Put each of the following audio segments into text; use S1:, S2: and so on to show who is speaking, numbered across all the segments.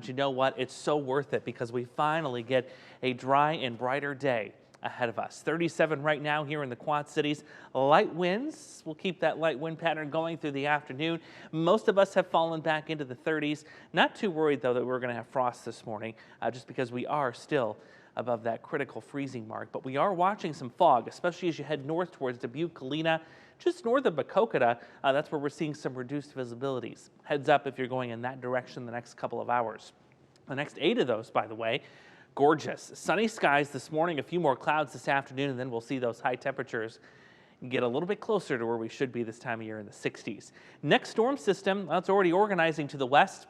S1: But you know what? It's so worth it because we finally get a dry and brighter day ahead of us. 37 right now here in the Quad Cities. Light winds. We'll keep that light wind pattern going through the afternoon. Most of us have fallen back into the 30s. Not too worried, though, that we're going to have frost this morning, just because we are still above that critical freezing mark. But we are watching some fog, especially as you head north towards Dubuque, Galena, just north of Maquoketa. That's where we're seeing some reduced visibilities. Heads up if you're going in that direction the next couple of hours. The next 8 of those, by the way, gorgeous. Sunny skies this morning, a few more clouds this afternoon, and then we'll see those high temperatures get a little bit closer to where we should be this time of year in the 60s. Next storm system, that's already organizing to the west.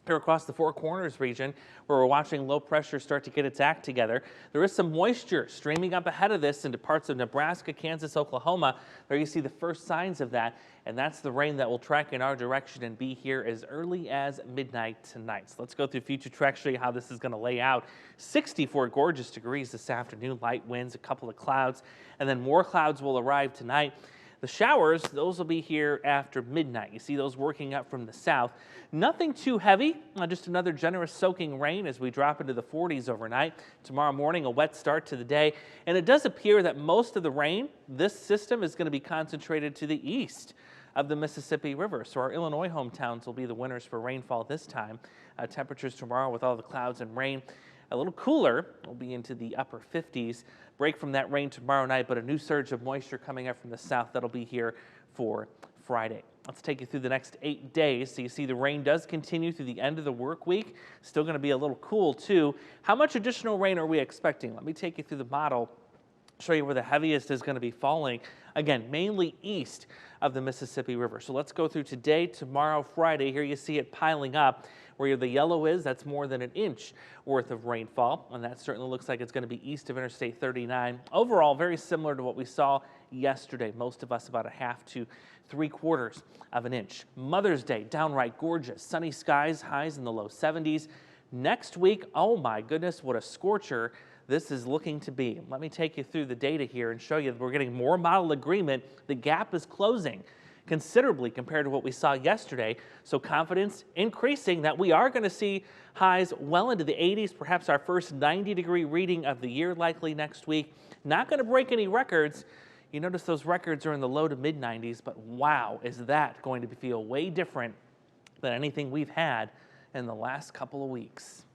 S1: Here across the Four Corners region, where we're watching low pressure start to get its act together. There is some moisture streaming up ahead of this into parts of Nebraska, Kansas, Oklahoma. There you see the first signs of that, and that's the rain that will track in our direction and be here as early as midnight tonight. So let's go through future tracks, show you how this is going to lay out. 64 gorgeous degrees this afternoon, light winds, a couple of clouds, and then more clouds will arrive tonight. The showers, those will be here after midnight. You see those working up from the south. Nothing too heavy, just another generous soaking rain as we drop into the 40s overnight. Tomorrow morning, a wet start to the day. And it does appear that most of the rain, this system is going to be concentrated to the east of the Mississippi River. So our Illinois hometowns will be the winners for rainfall this time. Temperatures tomorrow with all the clouds and rain a little cooler. We'll be into the upper 50s. Break from that rain tomorrow night, but a new surge of moisture coming up from the south that'll be here for Friday. Let's take you through the next 8 days. So you see the rain does continue through the end of the work week. Still going to be a little cool too. How much additional rain are we expecting? Let me take you through the model, show you where the heaviest is going to be falling. Again, mainly east of the Mississippi River. So let's go through today, tomorrow, Friday. Here you see it piling up. Where the yellow is, that's more than an inch worth of rainfall, and that certainly looks like it's going to be east of Interstate 39. Overall, very similar to what we saw yesterday. Most of us about a half to 3/4 of an inch. Mother's Day, downright gorgeous. Sunny skies, highs in the low 70s. Next week, oh my goodness, what a scorcher this is looking to be. Let me take you through the data here and show you that we're getting more model agreement. The gap is closing considerably compared to what we saw yesterday. So confidence increasing that we are going to see highs well into the 80s, perhaps our first 90-degree reading of the year likely next week. Not going to break any records. You notice those records are in the low to mid 90s, but wow, is that going to feel way different than anything we've had in the last couple of weeks.